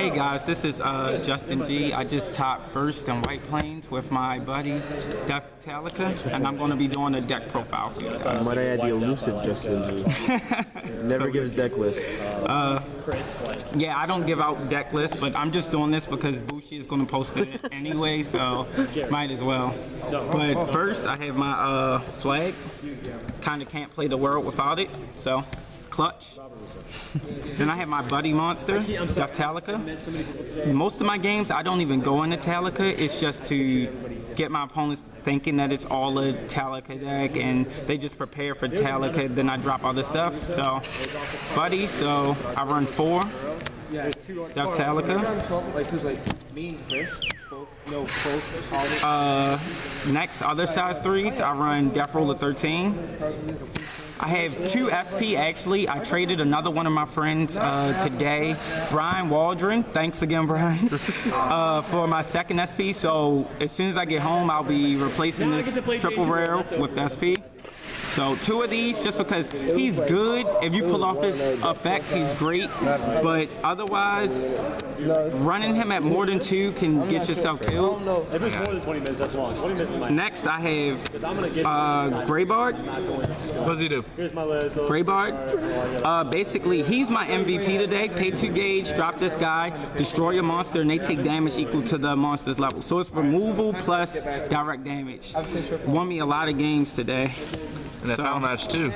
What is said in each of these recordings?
Hey guys, this is Justin G. I just topped first in White Plains with my buddy Death Talica, and I'm going to be doing a deck profile for you guys. Might I add the elusive Justin G. Never gives deck lists. Yeah, I don't give out deck lists, but I'm just doing this because Bushi is going to post it anyway, so might as well. But first, I have my flag. Kind of can't play the world without it, so it's clutch. Then I have my buddy monster, Death Talica. Most of my games, I don't even go into Talica. It's just to get my opponents thinking that it's all a Talica deck, and they just prepare for Talica, then I drop other stuff. So, buddy, so I run 4 Death Talica. Next, other size 3s, I run Death Roller 13. I have 2 SP actually. I traded another one of my friends today, Brian Waldron. Thanks again, Brian, for my second SP. So as soon as I get home, I'll be replacing this triple rare with SP. So 2 of these, just because he's good. If you pull off this effect, he's great. But otherwise, running him at more than 2 can get yourself killed. If it's more than 20 minutes, that's long. 20 minutes is my Next, I have Greybard. What does he do? Here's my list. Greybard. Basically, he's my MVP today. Pay 2 gauge, drop this guy, destroy your monster, and they take damage equal to the monster's level. So it's removal plus direct damage. Won me a lot of games today. And that final match too.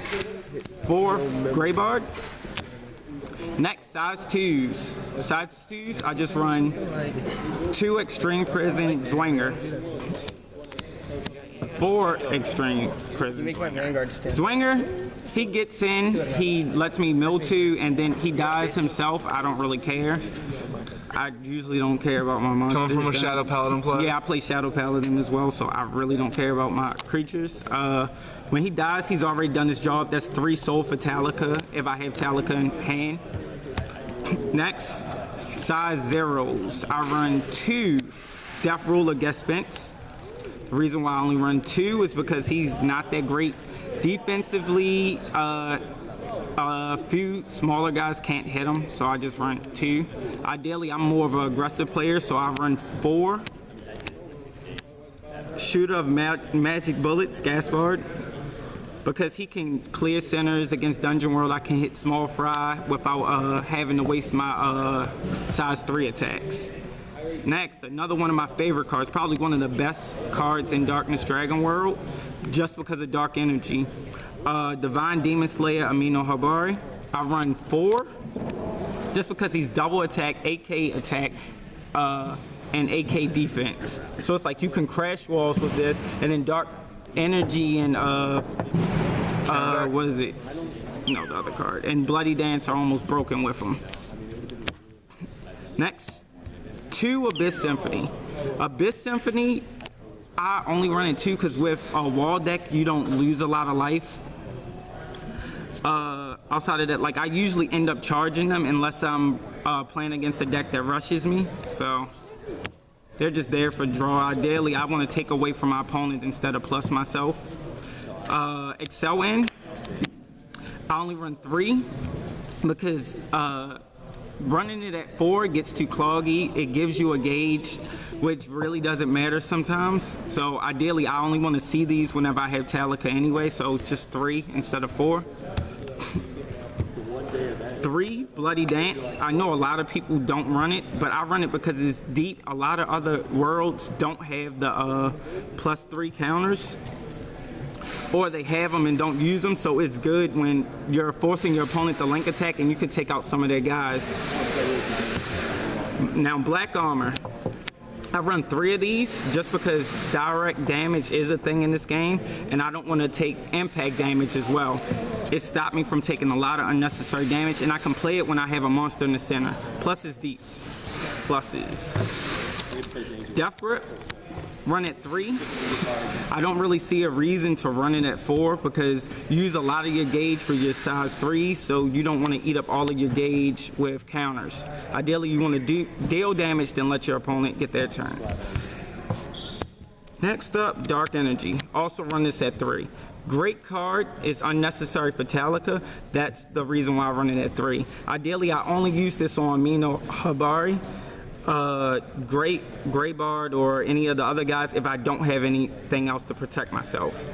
4 Greybard. Next, size 2s. Size 2s, I just run 2 Extreme Prison Zwinger. 4 Extreme Prison Zwinger. Zwinger, he gets in, he lets me mill 2, and then he dies himself. I don't really care. I usually don't care about my monsters. Coming from a Shadow Paladin play? Yeah, I play Shadow Paladin as well, so I really don't care about my creatures. When he dies, he's already done his job. That's 3 soul for Talica, if I have Talica in hand. Next, size 0s. I run 2 Death Ruler Gespents. The reason why I only run 2 is because he's not that great defensively. A few smaller guys can't hit him, so I just run 2. Ideally, I'm more of an aggressive player, so I run 4. Shooter of Magic Bullets, Gaspard. Because he can clear centers against Dungeon World, I can hit small fry without having to waste my size 3 attacks. Next, another one of my favorite cards, probably one of the best cards in Darkness Dragon World, just because of Dark Energy. Divine Demon Slayer Amino Habari. I run 4, just because he's double attack, AK attack, and AK defense. So it's like you can crash walls with this, and then Dark Energy and what is it? No, the other card. And Bloody Dance are almost broken with them. Next, 2 Abyss Symphony. Abyss Symphony, I only run in 2 because with a wall deck, you don't lose a lot of life. Outside of that, like I usually end up charging them unless I'm playing against a deck that rushes me. So they're just there for draw. Ideally, I want to take away from my opponent instead of plus myself. Excel in, I only run 3 because running it at 4 gets too cloggy. It gives you a gauge, which really doesn't matter sometimes. So ideally, I only want to see these whenever I have Talica anyway, so just 3 instead of 4. 3 Bloody Dance. I know a lot of people don't run it, but I run it because it's deep. A lot of other worlds don't have the +3 counters, or they have them and don't use them, so it's good when you're forcing your opponent to link attack and you can take out some of their guys. Now, Black Armor. I run 3 of these just because direct damage is a thing in this game, and I don't want to take impact damage as well. It stopped me from taking a lot of unnecessary damage, and I can play it when I have a monster in the center. Plus it's deep. Pluses. Death Grip. Run at 3. I don't really see a reason to run it at 4 because you use a lot of your gauge for your size 3s, so you don't want to eat up all of your gauge with counters. Ideally, you want to deal damage, then let your opponent get their turn. Next up, Dark Energy. Also run this at 3. Great card is unnecessary for Talica. That's the reason why I run it at 3. Ideally, I only use this on Mino Habari, Greybard, or any of the other guys if I don't have anything else to protect myself.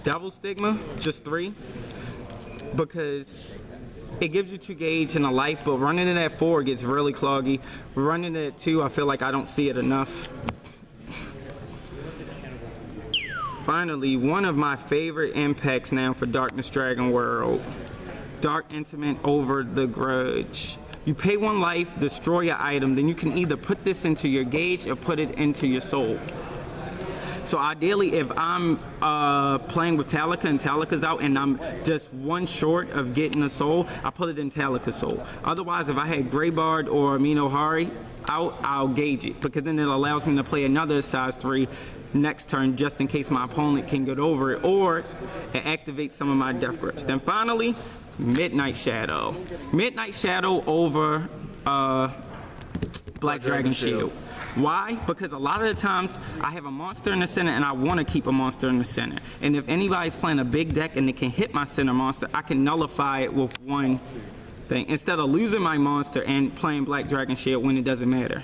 Devil Stigma, just 3, because it gives you 2 gauge and a life, but running it at 4 gets really cloggy. Running it at 2, I feel like I don't see it enough. Finally, one of my favorite impacts now for Darkness Dragon World. Dark Intimate over the Grudge. You pay 1 life, destroy your item, then you can either put this into your gauge or put it into your soul. So ideally, if I'm playing with Talica and Talica's out and I'm just 1 short of getting a soul, I put it in Talica's soul. Otherwise, if I had Greybard or Minohari out, I'll gauge it, because then it allows me to play another size 3 next turn just in case my opponent can get over it, or it activates some of my death grips. Then finally, Midnight Shadow. Midnight Shadow over Black Dragon Shield. Why? Because a lot of the times I have a monster in the center and I want to keep a monster in the center. And if anybody's playing a big deck and they can hit my center monster, I can nullify it with 1 thing instead of losing my monster and playing Black Dragon Shield when it doesn't matter.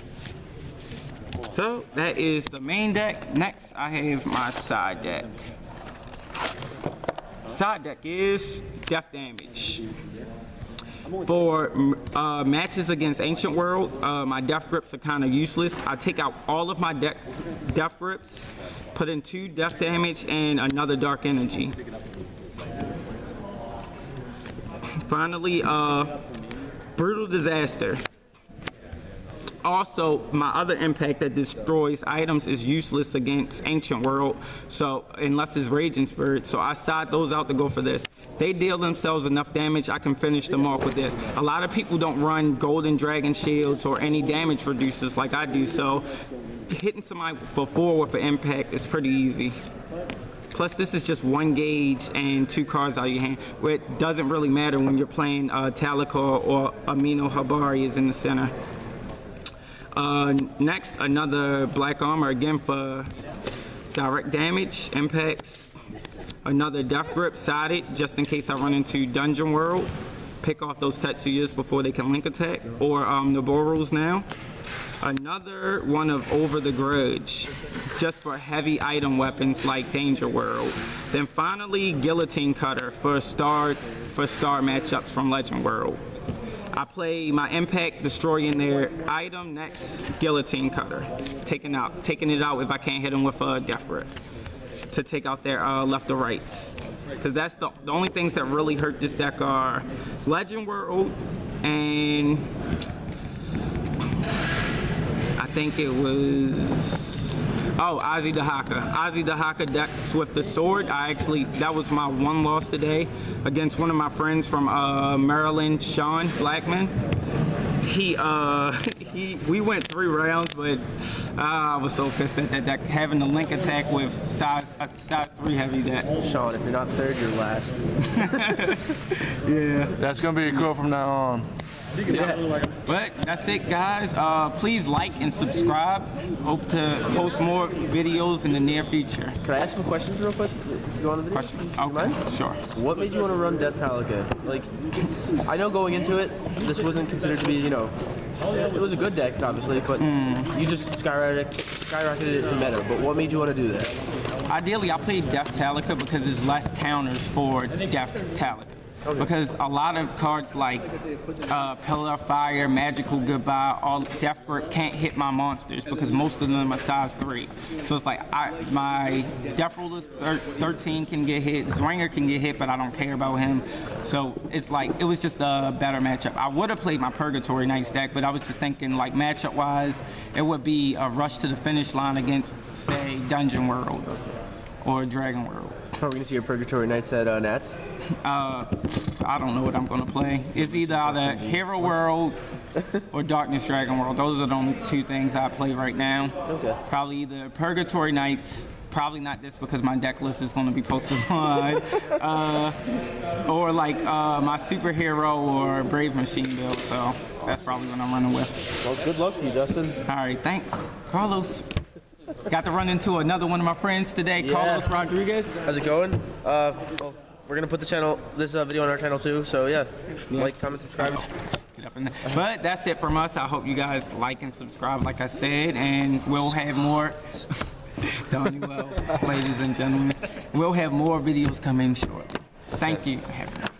So that is the main deck. Next, I have my side deck. Side deck is Death Damage. For matches against Ancient World, my death grips are kind of useless. I take out all of my death grips, put in 2 death damage and another dark energy. Finally, Brutal Disaster. Also, my other impact that destroys items is useless against Ancient World, so unless it's Raging Spirit, so I side those out to go for this. They deal themselves enough damage, I can finish them off with this. A lot of people don't run Golden Dragon Shields or any damage reducers like I do, so hitting somebody for 4 with an impact is pretty easy. Plus, this is just 1 gauge and 2 cards out of your hand, where it doesn't really matter when you're playing Talica or Amino Habari is in the center. Next, another Black Armor, again for direct damage, impacts. Another Death Grip, sided, just in case I run into Dungeon World. Pick off those Tetsuyas before they can link attack, or Naboru's now. Another one of Over the Grudge, just for heavy item weapons like Danger World. Then finally, Guillotine Cutter for star matchups from Legend World. I play my impact, destroying their item, next Guillotine Cutter. Taking it out if I can't hit them with a Death Grip to take out their left or rights. Because that's the only things that really hurt this deck are Legend World and I think it was, Ozzy the Haka. Ozzy the Haka decks with the sword. That was my 1 loss today against one of my friends from Maryland, Sean Blackman. We went 3 rounds, but I was so pissed at that deck, having the link attack with size 3 heavy deck. Sean, if you're not 3rd, you're last. Yeah. That's gonna be a quote from now on. Yeah. But that's it, guys. Please like and subscribe. Hope to post more videos in the near future. Can I ask some questions real quick? You want the video? Question? You mind? Okay, sure. What made you want to run Death Talica? Like, I know going into it, this wasn't considered to be, you know, it was a good deck, obviously, but you just skyrocketed it to meta. But what made you want to do that? Ideally, I played Death Talica because there's less counters for Death Talica. Okay. Because a lot of cards like Pillar of Fire, Magical Goodbye, all Death Grip can't hit my monsters because most of them are size 3. So it's like my Death Ruler 13 can get hit, Zwinger can get hit, but I don't care about him. So it's like, it was just a better matchup. I would have played my Purgatory Knights deck, but I was just thinking like matchup wise, it would be a rush to the finish line against, say, Dungeon World or Dragon World. Are we gonna see your Purgatory Knights at Nats? I don't know what I'm gonna play. It's either Hero World or Darkness Dragon World. Those are the only 2 things I play right now. Okay. Probably either Purgatory Knights, probably not this because my deck list is gonna be posted on, or like my Superhero or Brave Machine build. So that's probably what I'm running with. Well, good luck to you, Justin. All right, thanks. Carlos. Got to run into another one of my friends today, Carlos Rodriguez. How's it going? Well, we're gonna put this video on our channel too. So yeah. Like, comment, subscribe. But that's it from us. I hope you guys like and subscribe, like I said, and we'll have more. Done well, ladies and gentlemen. We'll have more videos coming shortly. Thank you for having us.